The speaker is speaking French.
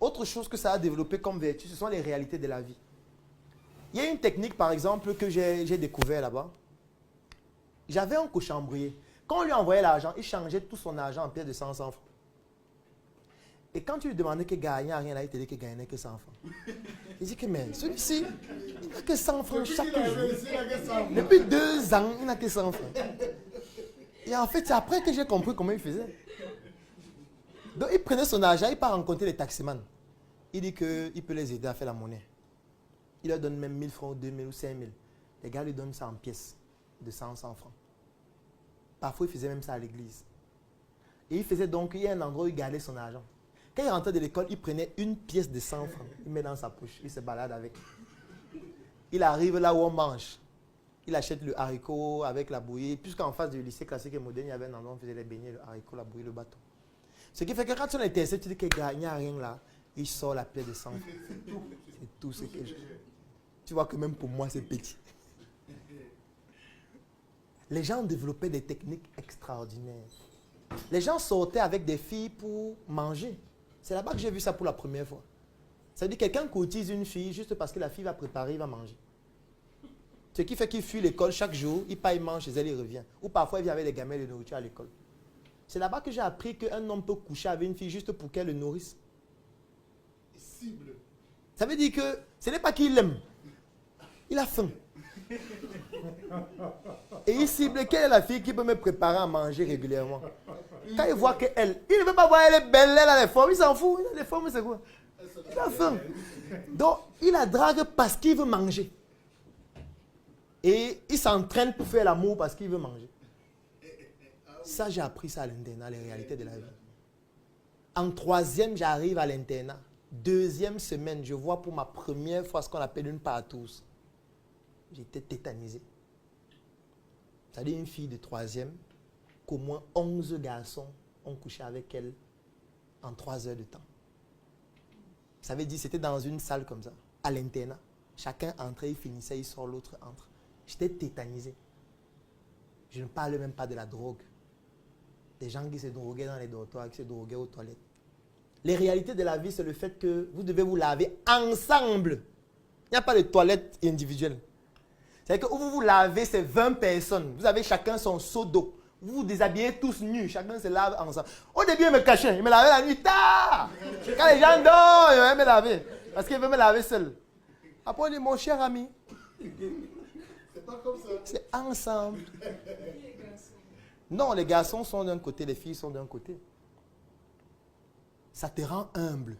Autre chose que ça a développé comme vertu, ce sont les réalités de la vie. Il y a une technique, par exemple, que j'ai découvert là-bas. J'avais un cochambrier. Quand on lui envoyait l'argent, il changeait tout son argent en pièces de 100 francs. Et quand tu lui demandais qu'il gagnait rien, là, il te dit qu'il gagnait que 100 francs. Il dit que, mais celui-ci, il n'a que 100 francs chaque jour. Depuis 2 ans, il n'a que 100 francs. Et en fait, c'est après que j'ai compris comment il faisait. Donc, il prenait son argent, il part rencontrer les taximans. Il dit qu'il peut les aider à faire la monnaie. Il leur donne même 1000 francs, 2000 ou 5000. Les gars lui donnent ça en pièces de 100 francs. Parfois, il faisait même ça à l'église. Et il faisait donc, il y a un endroit où il gardait son argent. Quand il rentrait de l'école, il prenait une pièce de 100 francs. Il met dans sa poche, il se balade avec. Il arrive là où on mange. Il achète le haricot avec la bouillie. Puisqu'en face du lycée classique et moderne, il y avait un endroit où on faisait les beignets, le haricot, la bouillie, le bâton. Ce qui fait que quand on est intéressé, tu dis qu'il n'y a rien là. Il sort la pièce de 100 francs. C'est tout ce que je... Tu vois que même pour moi, c'est petit. Les gens développaient des techniques extraordinaires. Les gens sortaient avec des filles pour manger. C'est là-bas que j'ai vu ça pour la première fois. Ça veut dire quelqu'un cotise une fille juste parce que la fille va préparer, il va manger. Ce qui fait qu'il fuit l'école chaque jour, il part, il mange chez elle, il revient. Ou parfois, il vient avec des gamins de nourriture à l'école. C'est là-bas que j'ai appris qu'un homme peut coucher avec une fille juste pour qu'elle le nourrisse. Cible. Ça veut dire que ce n'est pas qu'il l'aime. Il a faim. Et il cible quelle est la fille qui peut me préparer à manger régulièrement. Quand il voit qu'elle, il ne veut pas voir elle est belle, elle a les formes, il s'en fout. Il a les formes, c'est quoi? Il a faim. Donc, il la drague parce qu'il veut manger. Et il s'entraîne pour faire l'amour parce qu'il veut manger. Ça, j'ai appris ça à l'internat, les réalités de la vie. En 3e, j'arrive à l'internat. 2e semaine, je vois pour ma première fois ce qu'on appelle une partouze. J'étais tétanisé. C'est-à-dire une fille de 3e, qu'au moins 11 garçons ont couché avec elle en 3 heures de temps. Ça veut dire c'était dans une salle comme ça, à l'internat. Chacun entrait, il finissait, il sort, l'autre entre. J'étais tétanisé. Je ne parle même pas de la drogue. Des gens qui se droguaient dans les dortoirs, qui se droguaient aux toilettes. Les réalités de la vie, c'est le fait que vous devez vous laver ensemble. Il n'y a pas de toilette individuelle. C'est-à-dire que où vous vous lavez, c'est 20 personnes. Vous avez chacun son seau d'eau. Vous vous déshabillez tous nus. Chacun se lave ensemble. Au début, il me cachait. Il me lavait la nuit tard. Quand les gens dorment, il va me laver. Parce qu'il veut me laver seul. Après, on dit, mon cher ami. C'est pas comme ça. C'est ensemble. Non, les garçons sont d'un côté, les filles sont d'un côté. Ça te rend humble.